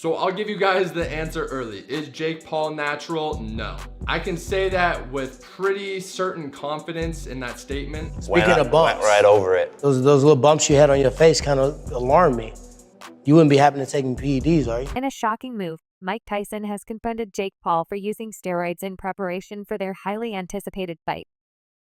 So I'll give you guys the answer early. Is Jake Paul natural? No. I can say that with pretty certain confidence in that statement. Speaking of bumps, went right over it. Those little bumps you had on your face kind of alarmed me. You wouldn't be having to take PEDs, are you? In a shocking move, Mike Tyson has confronted Jake Paul for using steroids in preparation for their highly anticipated fight.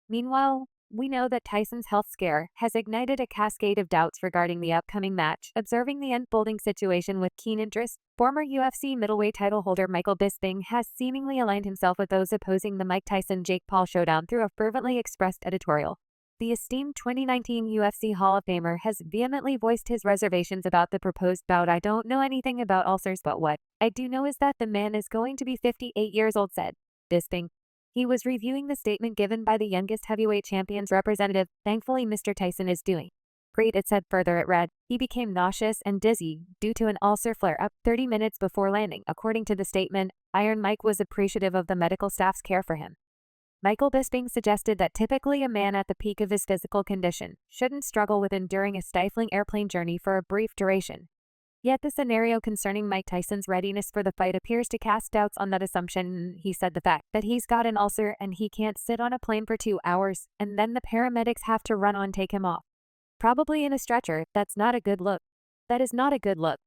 Meanwhile, we know that Tyson's health scare has ignited a cascade of doubts regarding the upcoming match. Observing the unfolding situation with keen interest, former UFC middleweight title holder Michael Bisping has seemingly aligned himself with those opposing the Mike Tyson-Jake Paul showdown through a fervently expressed editorial. The esteemed 2019 UFC Hall of Famer has vehemently voiced his reservations about the proposed bout. "I don't know anything about ulcers, but what I do know is that the man is going to be 58 years old," said Bisping. He was reviewing the statement given by the youngest heavyweight champion's representative. "Thankfully, Mr. Tyson is doing great," it said. Further, it read, "He became nauseous and dizzy due to an ulcer flare-up 30 minutes before landing." According to the statement, Iron Mike was appreciative of the medical staff's care for him. Michael Bisping suggested that typically a man at the peak of his physical condition shouldn't struggle with enduring a stifling airplane journey for a brief duration. Yet the scenario concerning Mike Tyson's readiness for the fight appears to cast doubts on that assumption. He said the fact that he's got an ulcer and he can't sit on a plane for 2 hours and then the paramedics have to run on take him off, probably in a stretcher, that's not a good look. That is not a good look.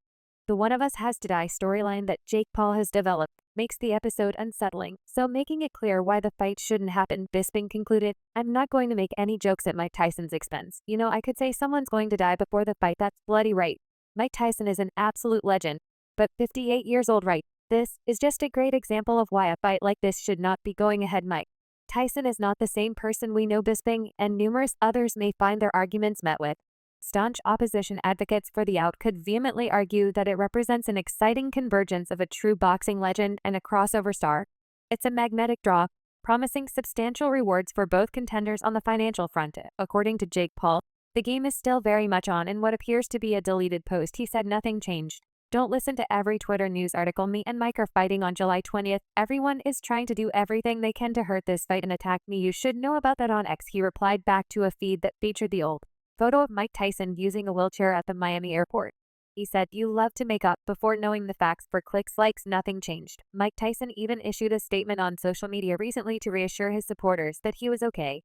The "one of us has to die" storyline that Jake Paul has developed makes the episode unsettling, so making it clear why the fight shouldn't happen, Bisping concluded, "I'm not going to make any jokes at Mike Tyson's expense. You know, I could say someone's going to die before the fight, that's bloody right. Mike Tyson is an absolute legend, but 58 years old, right? This is just a great example of why a fight like this should not be going ahead. Mike Tyson is not the same person we know." Bisping and numerous others may find their arguments met with. Staunch opposition advocates for the out could vehemently argue that it represents an exciting convergence of a true boxing legend and a crossover star. It's a magnetic draw, promising substantial rewards for both contenders on the financial front. According to Jake Paul, the game is still very much on. In what appears to be a deleted post, he said nothing changed. "Don't listen to every Twitter news article. Me and Mike are fighting on July 20th. Everyone is trying to do everything they can to hurt this fight and attack me. You should know about that on X," he replied back to a feed that featured the old photo of Mike Tyson using a wheelchair at the Miami airport. He said, "You love to make up before knowing the facts. For clicks, likes, nothing changed." Mike Tyson even issued a statement on social media recently to reassure his supporters that he was okay.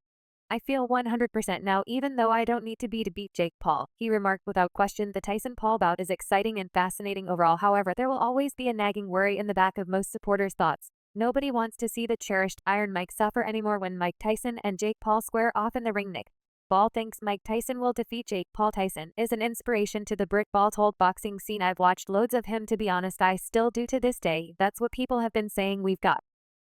"I feel 100% now, even though I don't need to beat Jake Paul," he remarked. Without question, the Tyson-Paul bout is exciting and fascinating overall. However, there will always be a nagging worry in the back of most supporters' thoughts. Nobody wants to see the cherished Iron Mike suffer anymore when Mike Tyson and Jake Paul square off in the ring. Nick Paul thinks Mike Tyson will defeat Jake Paul. "Tyson is an inspiration to the brick ball-told boxing scene. I've watched loads of him, to be honest. I still do to this day. That's what people have been saying. We've got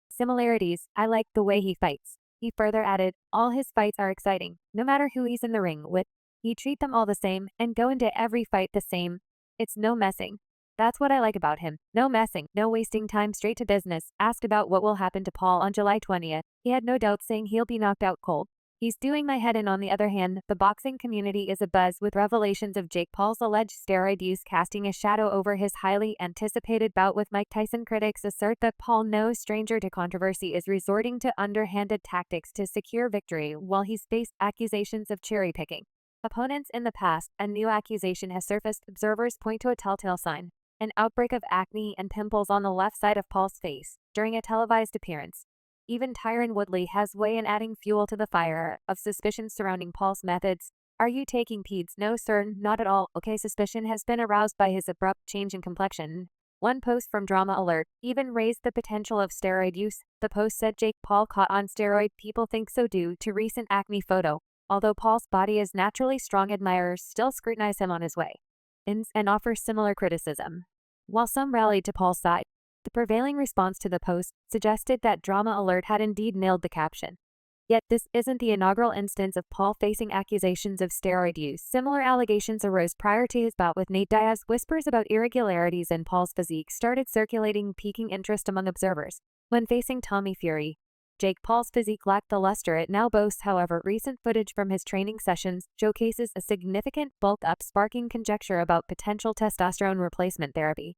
similarities. I like the way he fights." He further added, "All his fights are exciting, no matter who he's in the ring with. He treat them all the same and go into every fight the same. It's no messing. That's what I like about him. No messing, no wasting time, straight to business." Asked about what will happen to Paul on July 20th, he had no doubt, saying he'll be knocked out cold. "He's doing my head in." On the other hand, the boxing community is abuzz with revelations of Jake Paul's alleged steroid use casting a shadow over his highly anticipated bout with Mike Tyson. Critics assert that Paul, no stranger to controversy, is resorting to underhanded tactics to secure victory while he's faced accusations of cherry-picking opponents in the past. A new accusation has surfaced. Observers point to a telltale sign: an outbreak of acne and pimples on the left side of Paul's face during a televised appearance. Even Tyron Woodley has weighed in, adding fuel to the fire of suspicion surrounding Paul's methods. "Are you taking PEDs?" "No, sir, not at all." "Okay." Suspicion has been aroused by his abrupt change in complexion. One post from Drama Alert even raised the potential of steroid use. The post said Jake Paul caught on steroid. "People think so due to recent acne photo. Although Paul's body is naturally strong, admirers still scrutinize him on his way ins and offer similar criticism." While some rallied to Paul's side, the prevailing response to the post suggested that Drama Alert had indeed nailed the caption. Yet this isn't the inaugural instance of Paul facing accusations of steroid use. Similar allegations arose prior to his bout with Nate Diaz. Whispers about irregularities in Paul's physique started circulating, piquing interest among observers. When facing Tommy Fury, Jake Paul's physique lacked the luster it now boasts. However, recent footage from his training sessions showcases a significant bulk up, sparking conjecture about potential testosterone replacement therapy.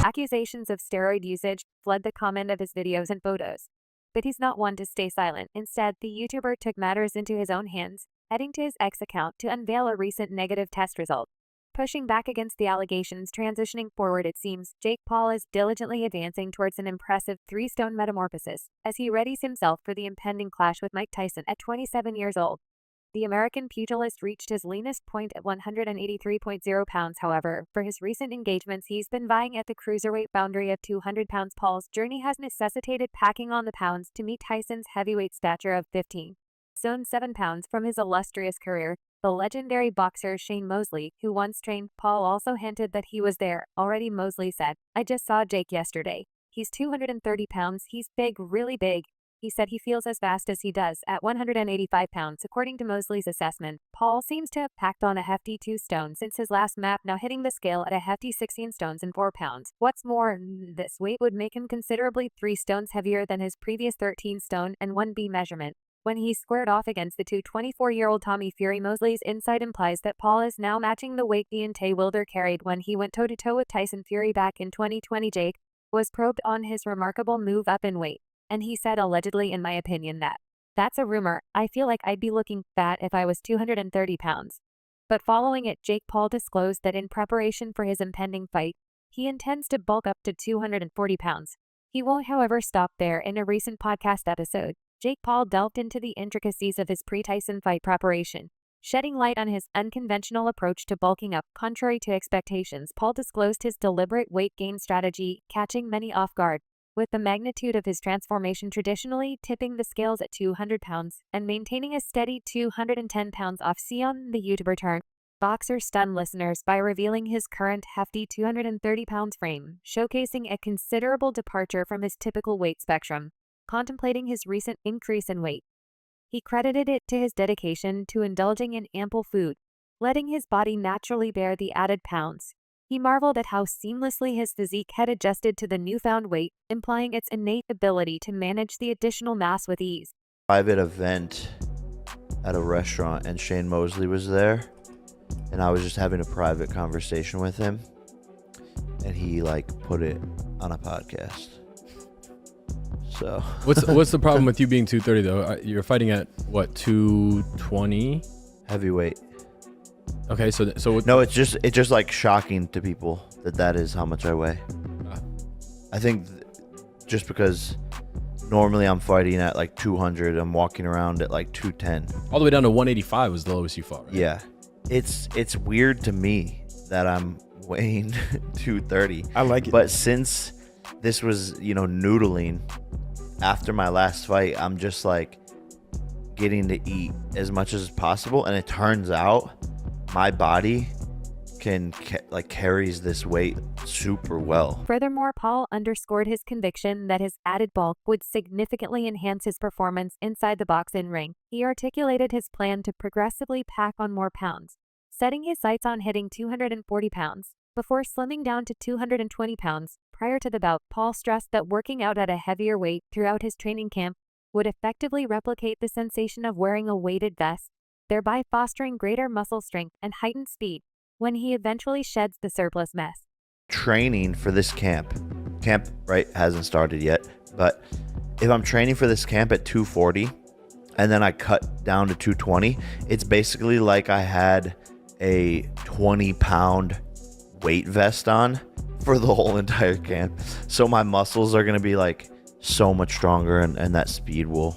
Accusations of steroid usage flood the comment of his videos and photos. But he's not one to stay silent. Instead, the YouTuber took matters into his own hands. heading to his X account to unveil a recent negative test result. Pushing back against the allegations, transitioning forward, it seems, Jake Paul is diligently advancing towards an impressive 3-stone metamorphosis as he readies himself for the impending clash with Mike Tyson at 27 years old. The American pugilist reached his leanest point at 183.0 pounds. However, for his recent engagements, he's been vying at the cruiserweight boundary of 200 pounds. Paul's journey has necessitated packing on the pounds to meet Tyson's heavyweight stature of 15 stone 7 pounds from his illustrious career. The legendary boxer Shane Mosley, who once trained Paul, also hinted that he was there already. Mosley said, "I just saw Jake yesterday. He's 230 pounds. He's big, really big. He said he feels as fast as he does at 185 pounds. According to Mosley's assessment, Paul seems to have packed on a hefty 2 stone since his last map, now hitting the scale at a hefty 16 stones and 4 pounds. What's more, this weight would make him considerably 3 stones heavier than his previous 13 stone and 1B measurement. When he squared off against the 224-year-old Tommy Fury, Mosley's insight implies that Paul is now matching the weight Deontay Wilder carried when he went toe-to-toe with Tyson Fury back in 2020. Jake was probed on his remarkable move up in weight, and he said, allegedly, in my opinion, that's a rumor. I feel like I'd be looking fat if I was 230 pounds. But following it, Jake Paul disclosed that in preparation for his impending fight, he intends to bulk up to 240 pounds. He won't, however, stop there. In a recent podcast episode, Jake Paul delved into the intricacies of his pre-Tyson fight preparation, shedding light on his unconventional approach to bulking up. Contrary to expectations, Paul disclosed his deliberate weight gain strategy, catching many off guard, with the magnitude of his transformation traditionally tipping the scales at 200 pounds and maintaining a steady 210 pounds off. See on the YouTuber turn boxer stunned listeners by revealing his current hefty 230 pounds frame, showcasing a considerable departure from his typical weight spectrum. Contemplating his recent increase in weight, he credited it to his dedication to indulging in ample food, letting his body naturally bear the added pounds. He marveled at how seamlessly his physique had adjusted to the newfound weight, implying its innate ability to manage the additional mass with ease. Private event at a restaurant, and Shane Mosley was there, and I was just having a private conversation with him, and he put it on a podcast. So what's the problem with you being 230 though? You're fighting at what, 220? Heavyweight. Okay, so no, it's just like shocking to people that is how much I weigh. I think just because normally I'm fighting at 200, I'm walking around at 210. All the way down to 185 was the lowest you fought, right? Yeah, it's weird to me that I'm weighing 230. I like it, but since this was noodling after my last fight, I'm just getting to eat as much as possible, and it turns out my body can carries this weight super well. Furthermore, Paul underscored his conviction that his added bulk would significantly enhance his performance inside the boxing ring. He articulated his plan to progressively pack on more pounds, setting his sights on hitting 240 pounds before slimming down to 220 pounds. Prior to the bout, Paul stressed that working out at a heavier weight throughout his training camp would effectively replicate the sensation of wearing a weighted vest, thereby fostering greater muscle strength and heightened speed when he eventually sheds the surplus mass. Training for this camp right hasn't started yet, but if I'm training for this camp at 240 and then I cut down to 220, it's basically like I had a 20-pound weight vest on for the whole entire camp. So my muscles are going to be so much stronger, and that speed will